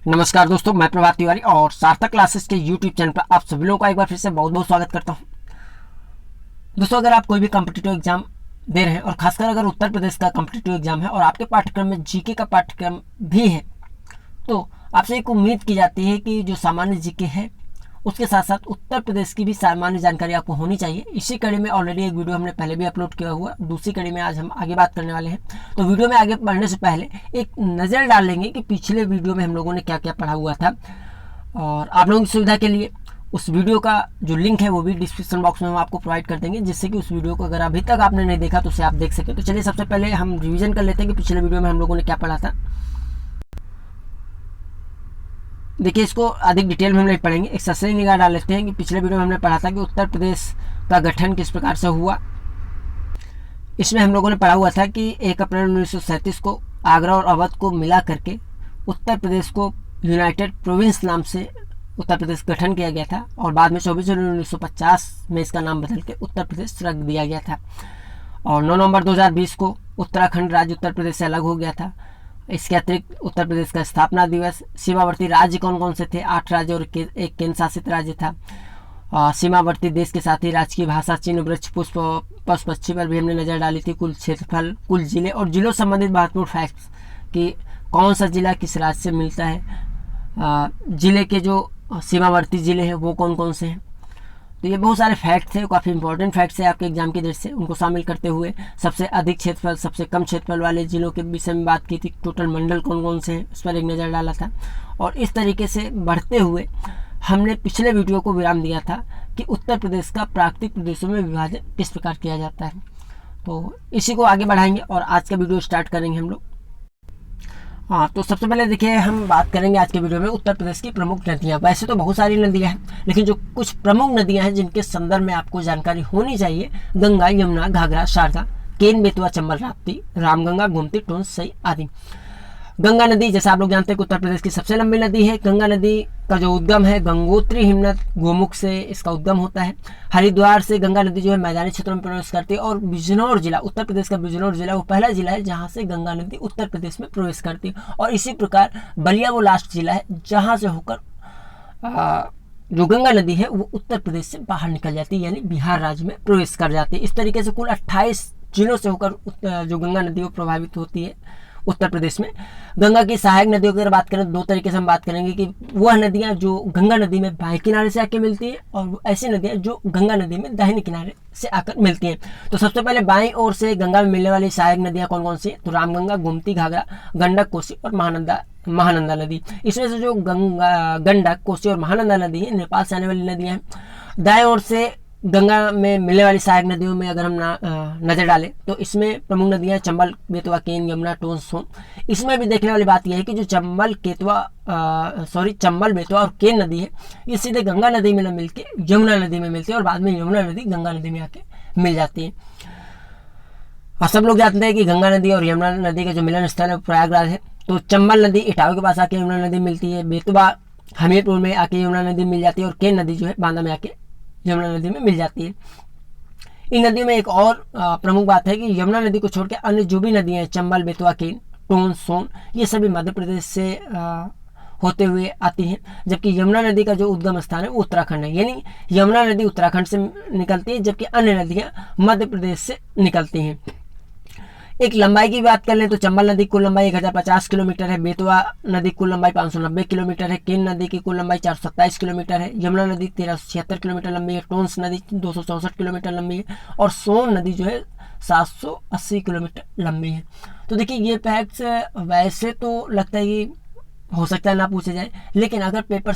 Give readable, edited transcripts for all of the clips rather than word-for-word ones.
नमस्कार दोस्तों, मैं प्रभात तिवारी और सार्थक क्लासेस के यूट्यूब चैनल पर आप सभी लोगों का एक बार फिर से बहुत बहुत स्वागत करता हूं। दोस्तों, अगर आप कोई भी कॉम्पिटिटिव एग्जाम दे रहे हैं और खासकर अगर उत्तर प्रदेश का कॉम्पिटिटिव एग्जाम है और आपके पाठ्यक्रम में जीके का पाठ्यक्रम भी है, तो आपसे एक उम्मीद की जाती है कि जो सामान्य जीके है उसके साथ साथ उत्तर प्रदेश की भी सामान्य जानकारी आपको होनी चाहिए। इसी कड़ी में ऑलरेडी एक वीडियो हमने पहले भी अपलोड किया हुआ, दूसरी कड़ी में आज हम आगे बात करने वाले हैं। तो वीडियो में आगे बढ़ने से पहले एक नज़र डाल लेंगे कि पिछले वीडियो में हम लोगों ने क्या क्या पढ़ा हुआ था, और आप लोगों की सुविधा के लिए उस वीडियो का जो लिंक है वो भी डिस्क्रिप्शन बॉक्स में हम आपको प्रोवाइड कर देंगे, जिससे कि उस वीडियो को अगर अभी तक आपने नहीं देखा तो उसे आप देख सकें। तो चलिए सबसे पहले हम रिविजन कर लेते हैं कि पिछले वीडियो में हम लोगों ने क्या पढ़ा था। देखिए, इसको अधिक डिटेल में हम नहीं पढ़ेंगे, एक ससरी निगाह डाल लेते हैं कि पिछले वीडियो में हमने पढ़ा था कि उत्तर प्रदेश का गठन किस प्रकार से हुआ। इसमें हम लोगों ने पढ़ा हुआ था कि 1 अप्रैल 1937 को आगरा और अवध को मिला करके उत्तर प्रदेश को यूनाइटेड प्रोविंस नाम से उत्तर प्रदेश गठन किया गया था, और बाद में 24 जनवरी 1950 में इसका नाम बदल के उत्तर प्रदेश रख दिया गया था। और 9 नवंबर 2020 को उत्तराखंड राज्य उत्तर प्रदेश से अलग हो गया था। इसके अतिरिक्त उत्तर प्रदेश का स्थापना दिवस, सीमावर्ती राज्य कौन कौन से थे, 8 राज्य और एक केंद्र शासित राज्य था। सीमावर्ती देश के साथ ही राजकीय भाषा, चिन्ह, वृक्ष, पुष्प, पशु पक्षी पर भी हमने नज़र डाली थी। कुल क्षेत्रफल, कुल जिले और जिलों संबंधित महत्वपूर्ण फैक्ट्स कि कौन सा जिला किस राज्य से मिलता है, जिले के जो सीमावर्ती जिले हैं वो कौन कौन से हैं। तो ये बहुत सारे फैक्ट्स हैं, काफ़ी इंपॉर्टेंट फैक्ट्स हैं आपके एग्जाम की दृष्टि से। उनको शामिल करते हुए सबसे अधिक क्षेत्रफल, सबसे कम क्षेत्रफल वाले जिलों के विषय में बात की थी। टोटल मंडल कौन कौन से हैं उस पर एक नज़र डाला था। और इस तरीके से बढ़ते हुए हमने पिछले वीडियो को विराम दिया था कि उत्तर प्रदेश का प्राकृतिक प्रदेशों में विभाजन किस प्रकार किया जाता है। तो इसी को आगे बढ़ाएंगे और आज का वीडियो स्टार्ट करेंगे हम लोग। तो सबसे पहले देखिए, हम बात करेंगे आज के वीडियो में उत्तर प्रदेश की प्रमुख नदियाँ। वैसे तो बहुत सारी नदियाँ हैं, लेकिन जो कुछ प्रमुख नदियाँ हैं जिनके संदर्भ में आपको जानकारी होनी चाहिए: गंगा, यमुना, घाघरा, शारदा, केन, बेतवा, चंबल, राप्ती, रामगंगा, गोमती, टोंस, सई आदि। गंगा नदी, जैसा आप लोग जानते हैं कि उत्तर प्रदेश की सबसे लंबी नदी है। गंगा नदी का जो उद्गम है गंगोत्री हिमनद गोमुख से इसका उद्गम होता है। हरिद्वार से गंगा नदी जो है मैदानी क्षेत्रों में प्रवेश करती है, और बिजनौर जिला, उत्तर प्रदेश का बिजनौर जिला वो पहला जिला है जहाँ से गंगा नदी उत्तर प्रदेश में प्रवेश करती है। और इसी प्रकार बलिया वो लास्ट जिला है जहाँ से होकर जो गंगा नदी है वो उत्तर प्रदेश से बाहर निकल जाती है, यानी बिहार राज्य में प्रवेश कर जाती है। इस तरीके से कुल 28 जिलों से होकर जो गंगा नदी वो प्रभावित होती है उत्तर प्रदेश में। गंगा की सहायक नदियों की अगर बात करें तो दो तरीके से हम बात करेंगे कि वह नदियां जो गंगा नदी में बाएं किनारे से आके मिलती हैं, और ऐसी नदियां जो गंगा नदी में दाहिने किनारे से आकर मिलती हैं। तो सबसे पहले बाईं ओर से गंगा में मिलने वाली सहायक नदियां कौन कौन सी हैं? तो रामगंगा, गोमती, घाघरा, गंडक, कोसी और महानंदा नदी। इसमें से जो गंडक, कोसी और महानंदा नदी है नेपाल से आने वाली नदियाँ हैं। दाएं ओर से गंगा में मिलने वाली सहायक नदियों में अगर हम नज़र डालें तो इसमें प्रमुख नदियाँ चंबल, बेतवा, केन, यमुना, टोंस, सोन। इसमें भी देखने वाली बात यह है कि जो चंबल, बेतवा और केन नदी है ये सीधे गंगा नदी में न मिलके यमुना नदी में मिलती है, और बाद में यमुना नदी गंगा नदी में आके मिल जाती है। और सब लोग जानते हैं कि गंगा नदी और यमुना नदी का जो मिलन स्थल है प्रयागराज है। तो चंबल नदी इटावा के पास आके यमुना नदी मिलती है, बेतवा हमीरपुर में आके यमुना नदी मिल जाती है, और केन नदी जो है बांदा में आके यमुना नदी में मिल जाती है। इन नदियों में एक और प्रमुख बात है कि यमुना नदी को छोड़कर अन्य जो भी नदियां हैं चंबल, बेतवा, केन, टोंस, सोन, ये सभी मध्य प्रदेश से होते हुए आती हैं, जबकि यमुना नदी का जो उद्गम स्थान है वो उत्तराखंड है। यानी यमुना नदी उत्तराखंड से निकलती है, जबकि अन्य नदियां मध्य प्रदेश से निकलती हैं। एक लंबाई की बात कर लें तो चंबल नदी की कुल लंबाई 1050 किलोमीटर है, बेतवा नदी की कुल लंबाई 590 किलोमीटर है, केन नदी की कुल लंबाई 427 किलोमीटर है, यमुना नदी 1376 किलोमीटर लंबी है, टोंस नदी 264 किलोमीटर लंबी है, और सोन नदी जो है 780 किलोमीटर लंबी है। तो देखिए, ये फैक्ट्स वैसे तो लगता है कि हो सकता है ना पूछे जाए, लेकिन अगर पेपर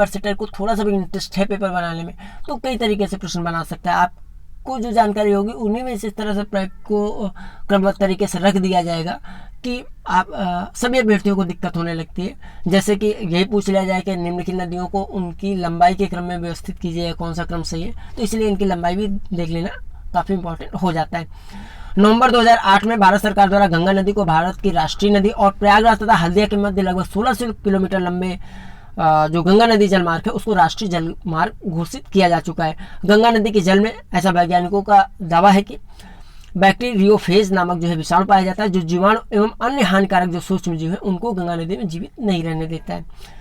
सेटर को थोड़ा सा भी इंटरेस्ट है पेपर बनाने में तो कई तरीके से प्रश्न बना सकता है। आपको जो जानकारी होगी उन्हीं में से इस तरह से प्रैक्ट को क्रमबद्ध तरीके से रख दिया जाएगा कि आप सभी अभ्यर्थियों को दिक्कत होने लगती है। जैसे कि यही पूछ लिया जाए कि निम्नलिखित नदियों को उनकी लंबाई के क्रम में व्यवस्थित कीजिए, कौन सा क्रम सही है, तो इसलिए इनकी लंबाई भी देख लेना काफ़ी इंपॉर्टेंट हो जाता है। नवंबर 2008 में भारत सरकार द्वारा गंगा नदी को भारत की राष्ट्रीय नदी और प्रयागराज तथा हल्दिया के मध्य लगभग 1600 किलोमीटर लंबे जो गंगा नदी जलमार्ग है उसको राष्ट्रीय जलमार्ग घोषित किया जा चुका है। गंगा नदी के जल में, ऐसा वैज्ञानिकों का दावा है कि बैक्टीरियोफेज नामक जो है विषाणु पाया जाता है, जो जीवाणु एवं अन्य हानिकारक जो सूक्ष्म जीव है उनको गंगा नदी में जीवित नहीं रहने देता है।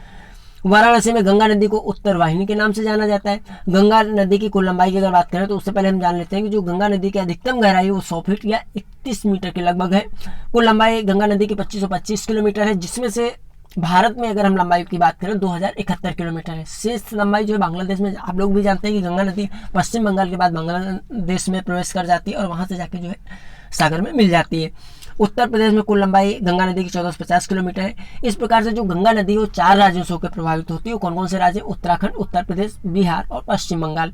वाराणसी में गंगा नदी को उत्तर वाहिनी के नाम से जाना जाता है। गंगा नदी की कुल लंबाई की अगर बात करें तो उससे पहले हम जान लेते हैं कि जो गंगा नदी की अधिकतम गहराई है वो 100 फीट या 31 मीटर के लगभग है। कुल लंबाई गंगा नदी की 2525 किलोमीटर है, जिसमें से भारत में अगर हम लंबाई की बात करें 2071 किलोमीटर है। शेष लंबाई जो है बांग्लादेश में, आप लोग भी जानते हैं कि गंगा नदी पश्चिम बंगाल के बाद बांग्लादेश में प्रवेश कर जाती है और वहाँ से जाके जो है सागर में मिल जाती है। उत्तर प्रदेश में कुल लंबाई गंगा नदी की 1450 किलोमीटर है। इस प्रकार से जो गंगा नदी है वो 4 राज्यों से होकर प्रभावित होती है। कौन कौन से राज्य? उत्तराखंड, उत्तर प्रदेश, बिहार और पश्चिम बंगाल।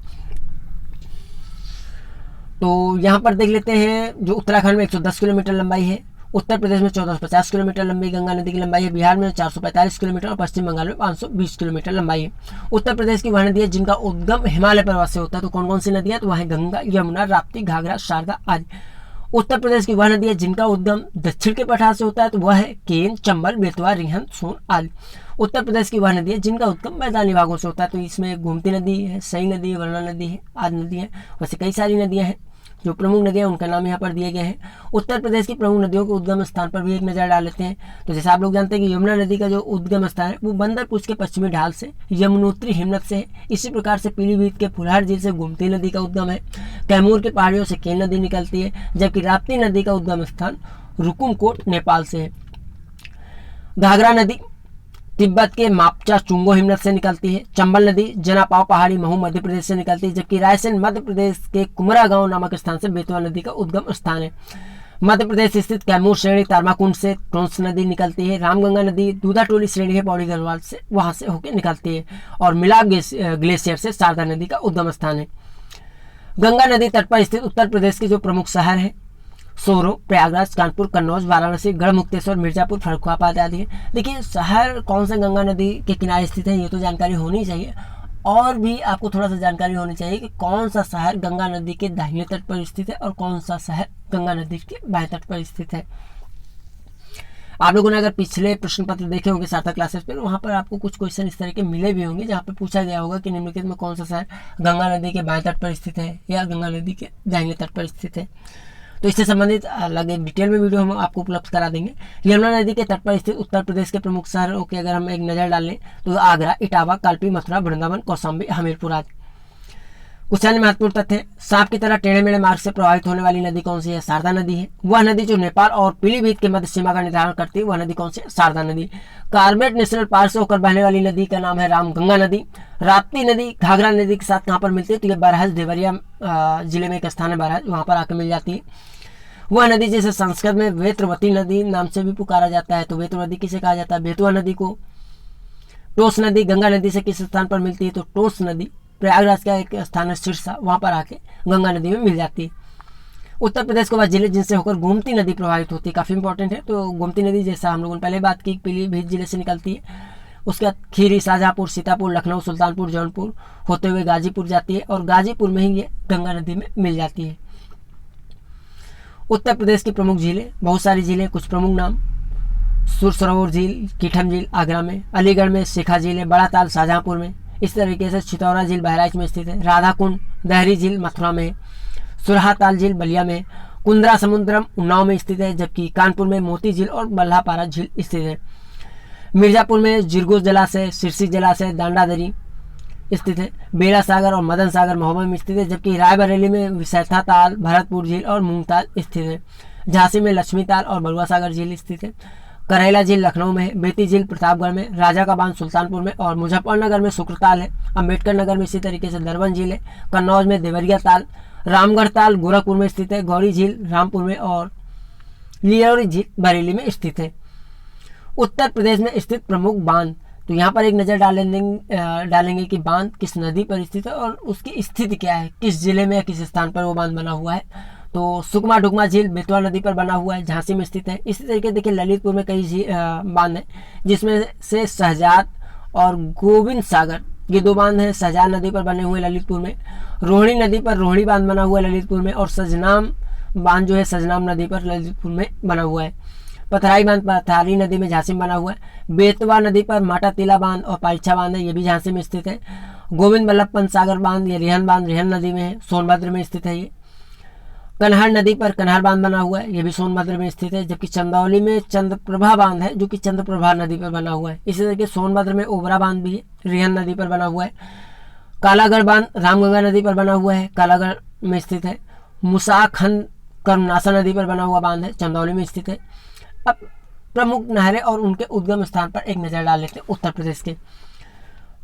तो यहाँ पर देख लेते हैं, जो उत्तराखंड में 110 किलोमीटर लंबाई है, उत्तर प्रदेश में 1450 किलोमीटर लंबी गंगा नदी की लंबाई है, बिहार में 445 किलोमीटर और पश्चिम बंगाल में 520 किलोमीटर लंबाई है। उत्तर प्रदेश की वह नदी है जिनका उद्गम हिमालय पर्वत से होता है। तो कौन कौन सी नदियाँ? तो वह है गंगा, यमुना, राप्ती, घाघरा, शारदा आदि। उत्तर प्रदेश की वह नदी है जिनका उद्गम दक्षिण के पठार से होता है। तो वह है केन, चंबल, बेतवा, रिहंद, सोन आदि। उत्तर प्रदेश की वह नदी है जिनका उद्गम मैदानी भागों से होता है। तो इसमें गोमती नदी है, सई नदी है, वरना नदी है, आदि नदी है। वैसे कई सारी नदियाँ हैं, जो प्रमुख नदियाँ उनका नाम यहाँ पर दिए गए हैं। उत्तर प्रदेश की प्रमुख नदियों के उद्गम स्थान पर भी एक नज़र डाल लेते हैं। तो जैसे आप लोग जानते हैं कि यमुना नदी का जो उद्गम स्थान है वो बंदरपुर के पश्चिमी ढाल से यमुनोत्री हिमनद से है। इसी प्रकार से पीलीभीत के फुलहार झील से गोमती नदी का उद्गम है। कैमूर के पहाड़ियों से केन नदी निकलती है, जबकि राप्ती नदी का उद्गम स्थान रुकुमकोट नेपाल से है। घाघरा नदी तिब्बत के मापचा चुंगो हिमनद से निकलती है। चंबल नदी जनापाव पहाड़ी महू मध्य प्रदेश से निकलती है, जबकि रायसेन मध्य प्रदेश के कुमरा गांव नामक स्थान से बेतवा नदी का उद्गम स्थान है। मध्य प्रदेश स्थित कैमूर श्रेणी तारमाकुंड से टोंस नदी निकलती है। रामगंगा नदी दूधाटोली श्रेणी है पौड़ी गढ़वाल से, वहां से होकर निकलती है। और मिलाप ग्लेशियर से शारदा नदी का उद्गम स्थान है। गंगा नदी तट पर स्थित उत्तर प्रदेश के जो प्रमुख शहर है सोरो, प्रयागराज, कानपुर, कन्नौज, वाराणसी, गढ़मुक्तेश्वर, मिर्जापुर, फर्रुखाबाद आदि है। देखिए शहर कौन से गंगा नदी के किनारे स्थित है ये तो जानकारी होनी चाहिए, और भी आपको थोड़ा सा जानकारी होनी चाहिए कि कौन सा शहर गंगा नदी के दाहिने तट पर स्थित है और कौन सा शहर गंगा नदी के बाएं तट पर स्थित है। आप लोगों ने अगर पिछले प्रश्न पत्र देखे होंगे सार्थक क्लासेस पर, वहाँ पर आपको कुछ क्वेश्चन इस तरह के मिले भी होंगे जहाँ पर पूछा गया होगा कि निम्नलिखित में कौन सा शहर गंगा नदी के बाएं तट पर स्थित है या गंगा नदी के दाहिने तट पर स्थित है। तो इससे संबंधित अलग एक डिटेल में वीडियो हम आपको उपलब्ध करा देंगे। यमुना नदी के तट पर स्थित उत्तर प्रदेश के प्रमुख शहरों की अगर हम एक नज़र डाल लें तो आगरा, इटावा, कालपी, मथुरा, वृंदावन, कौशाम्बी, हमीरपुर आदि। कुछ अन्य महत्वपूर्ण तथ्य: सांप की तरह टेढ़े मेढ़े मार्ग से प्रभावित होने वाली नदी कौन सी है? शारदा नदी है। वह नदी जो नेपाल और पीलीभीत के मध्य सीमा का निर्धारण करती है वह नदी कौन सी है? शारदा नदी। कार्बेट नेशनल पार्क से होकर बहने वाली नदी का नाम है रामगंगा नदी। राप्ती नदी घाघरा नदी के साथ कहाँ पर मिलती है? तो ये बरहज देवरिया जिले में एक स्थान है बरहज, वहाँ पर आकर मिल जाती है। वह नदी जिसे संस्कृत में वेत्रवती नदी नाम से भी पुकारा जाता है। तो वेत्र नदी किसे कहा जाता है? बेतवा नदी को। टोस नदी गंगा नदी से किस स्थान पर मिलती है? तो टोस नदी प्रयागराज का एक स्थान है सिरसा, वहाँ पर आके गंगा नदी में मिल जाती है। उत्तर प्रदेश के बाद जिले जिनसे होकर गोमती नदी प्रभावित होती है, काफ़ी इंपॉर्टेंट है। तो गोमती नदी जैसा हम लोगों ने पहले बात की पीलीभीत जिले से निकलती है, उसके बाद खीरी, शाहजहाँपुर, सीतापुर, लखनऊ, सुल्तानपुर, जौनपुर होते हुए गाजीपुर जाती है और गाजीपुर में ही ये गंगा नदी में मिल जाती है। उत्तर प्रदेश की प्रमुख झीलें, बहुत सारी झीलें, कुछ प्रमुख नाम: सुर सरोवर झील, कीठम झील आगरा में, अलीगढ़ में शेखा झील है, बड़ा ताल शाहजहाँपुर में। इस तरीके से चितौरा झील बहराइच में स्थित है। राधाकुंड दहरी झील मथुरा में, सुरहा ताल झील बलिया में, कुंद्रा समुद्रम उन्नाव में स्थित है, जबकि कानपुर में मोती झील और बल्लापारा झील स्थित है। मिर्जापुर में जिरगो जलाशय, सिरसी जलाशय, दांडादरी स्थित है। बेड़ा सागर और मदन सागर महोबा में स्थित है, जबकि रायबरेली में विसैथा ताल, भरतपुर झील और मूंग ताल स्थित है। झांसी में लक्ष्मी ताल और बलुआ सागर झील स्थित है। करैला झील लखनऊ में है, बेती झील प्रतापगढ़ में, राजा का बांध सुल्तानपुर में और मुजफ्फरनगर में शुक्रताल है। अम्बेडकर नगर में इसी तरीके से दरबन झील है। कन्नौज में देवरिया ताल, रामगढ़ ताल गोरखपुर में स्थित है, गौरी झील रामपुर में और लियौरी झील बरेली में स्थित है। उत्तर प्रदेश में स्थित प्रमुख बांध, तो यहाँ पर एक नज़र डालेंगे कि बांध किस नदी पर स्थित है और उसकी स्थिति क्या है, किस जिले में या किस स्थान पर वो बांध बना हुआ है। तो सुकमा डुगमा झील बेतवा नदी पर बना हुआ है, झांसी में स्थित है। इसी तरीके देखिए ललितपुर में कई बांध हैं, जिसमें से शहजाद और गोविंद सागर ये 2 बांध हैं, शहजाद नदी पर बने हुए ललितपुर में। रोहिणी नदी पर रोहिणी बांध बना हुआ है ललितपुर में, और सजनाम बांध जो है सजनाम नदी पर ललितपुर में बना हुआ है। पथराई बांध पथारी नदी में झांसी में बना हुआ है। बेतवा नदी पर माटा तिला बांध और पारिछा बांध है, ये भी झांसी में स्थित है। गोविंद बल्लभ पंत सागर बांध, ये रिहन बांध रिहन नदी में है, सोनभद्र में स्थित है ये। कन्हार नदी पर कन्हार बांध बना हुआ है, ये भी सोनभद्र में स्थित है। जबकि चंदौली में चंद्रप्रभा बांध है जो कि चंद्रप्रभा नदी पर बना हुआ है। इसी तरीके सोनभद्र में ओबरा बांध भी है, रिहन नदी पर बना हुआ है। कालागढ़ बांध रामगंगा नदी पर बना हुआ है, कालागढ़ में स्थित है। मुसाखंड कर्मनासा नदी पर बना हुआ बांध है, चंदौली में स्थित है। अब प्रमुख नहरें और उनके उद्गम स्थान पर एक नज़र डाल लेते हैं उत्तर प्रदेश के।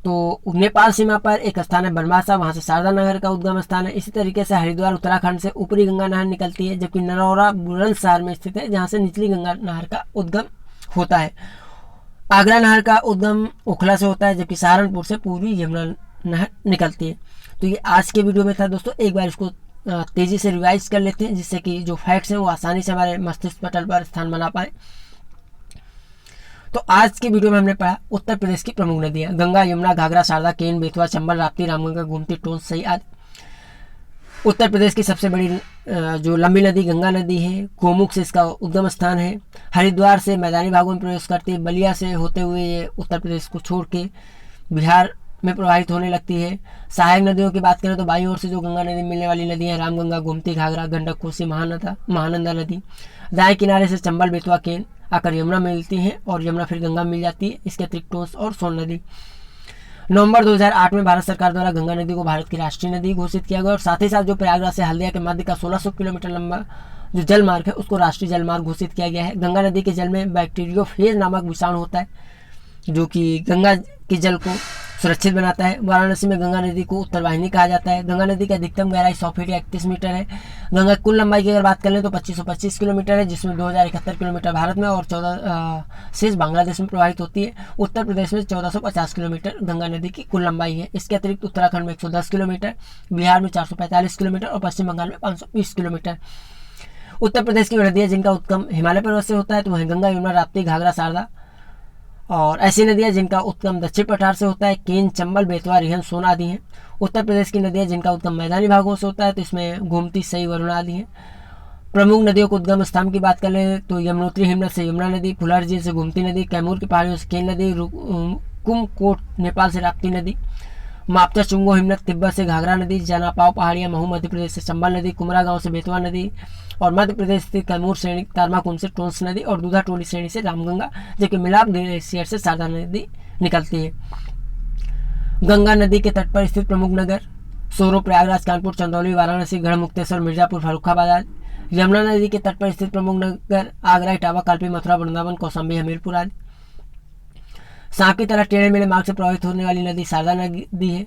तो नेपाल सीमा पर एक स्थान है बनवासा, वहाँ से शारदा नहर का उद्गम स्थान है। इसी तरीके से हरिद्वार उत्तराखंड से ऊपरी गंगा नहर निकलती है, जबकि नरौरा बुलंदशहर में स्थित है जहाँ से निचली गंगा नहर का उद्गम होता है। आगरा नहर का उद्गम ओखला से होता है, जबकि सहारनपुर से पूर्वी यमुना नहर निकलती है। तो ये आज के वीडियो में था दोस्तों, एक बार इसको तेज़ी से रिवाइज कर लेते हैं जिससे कि जो फैक्ट्स हैं वो आसानी से हमारे मस्तिष्क पटल पर स्थान बना पाए। तो आज की वीडियो में हमने पढ़ा उत्तर प्रदेश की प्रमुख नदियाँ गंगा, यमुना, घाघरा, शारदा, केन, बेतवा, चंबल, राप्ती, रामगंगा, गोमती, टोंस, सही आदि। उत्तर प्रदेश की सबसे बड़ी जो लंबी नदी गंगा नदी है, गोमुख से इसका उद्गम स्थान है। हरिद्वार से मैदानी भागों में प्रवेश करती है, बलिया से होते हुए ये उत्तर प्रदेश को छोड़ के बिहार में प्रवाहित होने लगती है। सहायक नदियों की बात करें तो बाईं ओर से जो गंगा नदी मिलने वाली नदियाँ रामगंगा, गोमती, घाघरा, गंडक, कोसी, महानंदा नदी। दाएं किनारे से चंबल, बेतवा, केन आकर यमुना मिलती हैं और यमुना फिर गंगा मिल जाती है। इसके अतिरिक्त टोंस और सोन नदी। नवंबर 2008 में भारत सरकार द्वारा गंगा नदी को भारत की राष्ट्रीय नदी घोषित किया गया और साथ ही साथ जो प्रयागराज से हल्दिया के मध्य का 1600 किलोमीटर लंबा जो जल मार्ग है उसको राष्ट्रीय जल मार्ग घोषित किया गया है। गंगा नदी के जल में बैक्टीरियोफेज नामक विषाणु होता है जो कि गंगा के जल को सुरक्षित बनाता है। वाराणसी में गंगा नदी को उत्तर वाहिनी कहा जाता है। गंगा नदी की अधिकतम गहराई 100 फीट या 31 मीटर है। गंगा की कुल लंबाई की अगर बात करें तो 2525 किलोमीटर है, जिसमें 2071 किलोमीटर भारत में और 14 शेष बांग्लादेश में प्रवाहित होती है। उत्तर प्रदेश में 1450 किलोमीटर गंगा नदी की कुल लंबाई है। इसके अतिरिक्त उत्तराखंड में 110 किलोमीटर, बिहार में 445 किलोमीटर और पश्चिम बंगाल में 520 किलोमीटर। उत्तर प्रदेश की नदियाँ जिनका उत्गम हिमालय पर्वत से होता है तो वहीं गंगा, यमुना, राप्ती, घाघरा, शारदा। और ऐसी नदियाँ जिनका उत्गम दक्षिण पठार से होता है केन, चंबल, बेतवा, रिहन, सोन आदि हैं। उत्तर प्रदेश की नदियाँ जिनका उत्गम मैदानी भागों से होता है तो इसमें गोमती, सई, वरुणा आदि हैं। प्रमुख नदियों के उद्गम स्थान की बात करें तो यमुनोत्री हिमनद से यमुना नदी, फुलहर झील से गोमती नदी, कैमूर की पहाड़ियों से केन नदी, कुमकोट नेपाल से राप्ती नदी, मापचा चुंगो हिमनद तिब्बत से घाघरा नदी, जनापाव पहाड़ियाँ महू मध्य प्रदेश से चंबल नदी, कुमरा गांव से बेतवा नदी और मध्य प्रदेश स्थित कैमूर श्रेणी तारमाकुंड से टोंस नदी और दूधा टोली श्रेणी से रामगंगा, जबकि मिलाप ग्लेशियर से शारदा नदी निकलती है। गंगा नदी के तट पर स्थित प्रमुख नगर सोरो, प्रयागराज, कानपुर, चंदौली, वाराणसी, गढ़मुक्तेश्वर, मिर्जापुर, फर्रुखाबाद। यमुना नदी के तट पर स्थित प्रमुख नगर आगरा, इटावा, कालपी, मथुरा, वृंदावन, कौशाम्बी, हमीरपुर आदि। सांप की तरह टेढ़े मेढ़े मार्ग से प्रवाहित होने वाली नदी शारदा नदी है।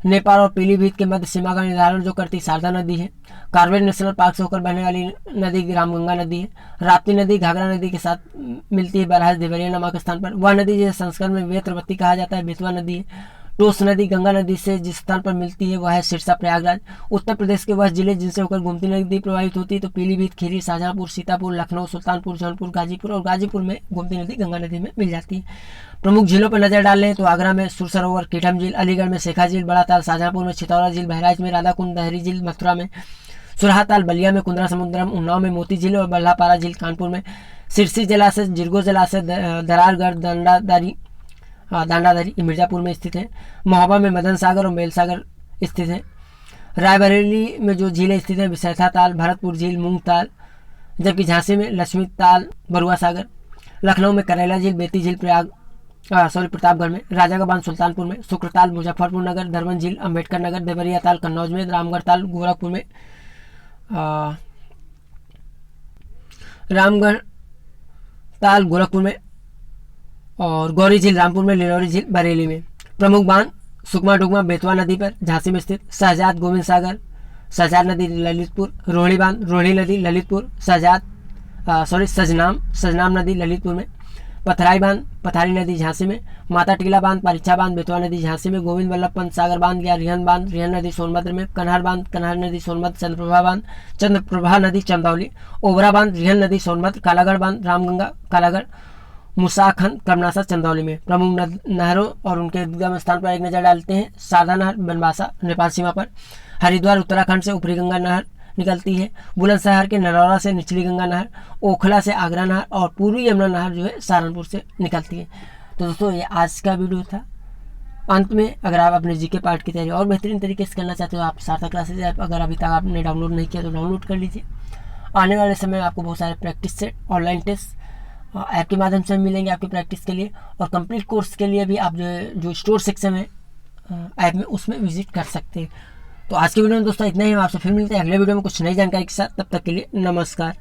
नेपाल और पीलीभीत के मध्य सीमा का निर्धारण जो करती शारदा नदी है। कार्बेट नेशनल पार्क से होकर बहने वाली नदी रामगंगा नदी है। राप्ती नदी घाघरा नदी के साथ मिलती है बरहाज देवरिया नामक स्थान पर। वह नदी जिसे संस्कृत में वेत्रवती कहा जाता है बेतवा नदी है। टोस नदी गंगा नदी से जिस स्थान पर मिलती है वह है सिरसा, प्रयागराज। उत्तर प्रदेश के वह जिले जिनसे होकर गोमती नदी प्रवाहित होती है तो पीलीभीत, खीरी, शाहजहांपुर, सीतापुर, लखनऊ, सुल्तानपुर, जौनपुर, गाजीपुर और गाजीपुर में गोमती नदी गंगा नदी में मिल जाती है। प्रमुख झीलों पर नजर डाल लें तो आगरा में सुर सरोवर, कीठम झील, अलीगढ़ में शेखा झील, बड़ा ताल, शाहजहांपुर में छितौरा झील, बहराइच में राधाकुंड, दहरी झील, मथुरा में सुरहा ताल, बलिया में कुंदरा समुद्रम, उन्नाव में मोती झील और बल्लापारा झील, कानपुर में सिरसी जलाशय, जिरगो जलाशय, दरारगढ़, दांडाधारी मिर्जापुर में स्थित है। महोबा में मदन सागर और मेल सागर स्थित है। रायबरेली में जो झीलें स्थित हैं विसैथा ताल, भरतपुर झील, मूंग ताल, जबकि झांसी में लक्ष्मी ताल, बरुआ सागर। लखनऊ में करेला झील, बेती झील, प्रतापगढ़ में, राजा का बांध सुल्तानपुर में, शुक्रताल मुजफ्फरपुर नगर, दरवन झील अम्बेडकर नगर, देवरिया ताल कन्नौज में, रामगढ़ ताल गोरखपुर में, रामगढ़ ताल गोरखपुर में और गौरी झील रामपुर में, लिलौरी झील बरेली में। प्रमुख बांध सुकमा डुगमा बेतवा नदी पर झांसी में स्थित, शहजाद गोविंद सागर, शहजाद नदी ललितपुर, रोहिणी बांध रोहिणी नदी ललितपुर, सजनाम नदी ललितपुर में, पथराई बांध पथारी नदी झांसी में, माता टीला बांध परीक्षा बांध बेतवा नदी झांसी में, गोविंद वल्लभ पंत सागर बांध या रिहन बांध रिहन नदी सोनभद्र में, कन्हार बांध कन्हार नदी सोनभद्र, चंद्रप्रभा नदी चंदौली, ओबरा बांध रिहन नदी सोनभद्र, कालागढ़ बांध रामगंगा कालागढ़, मुसाखंड कर्मनासा चंदौली में। प्रमुख नहरों और उनके उद्गम स्थान पर एक नजर डालते हैं। शारदा नहर बनवासा नेपाल सीमा पर, हरिद्वार उत्तराखंड से ऊपरी गंगा नहर निकलती है, बुलंदशहर के नरौरा से निचली गंगा नहर, ओखला से आगरा नहर और पूर्वी यमुना नहर जो है सहारनपुर से निकलती है। तो दोस्तों ये आज का वीडियो था। अंत में अगर आप अपने जीके पार्ट की तैयारी और बेहतरीन तरीके से करना चाहते हो, आप सार्थक क्लासेज ऐप अगर अभी तक आपने डाउनलोड नहीं किया तो डाउनलोड कर लीजिए। आने वाले समय में आपको बहुत सारे practice set, online test app के माध्यम से मिलेंगे आपकी प्रैक्टिस के लिए, और कंप्लीट कोर्स के लिए भी आप जो स्टोर सेक्शन है ऐप में उसमें विजिट कर सकते हैं। तो आज की वीडियो में दोस्तों इतना ही। हम आपसे फिर मिलते हैं अगले वीडियो में कुछ नई जानकारी के साथ। तब तक के लिए नमस्कार।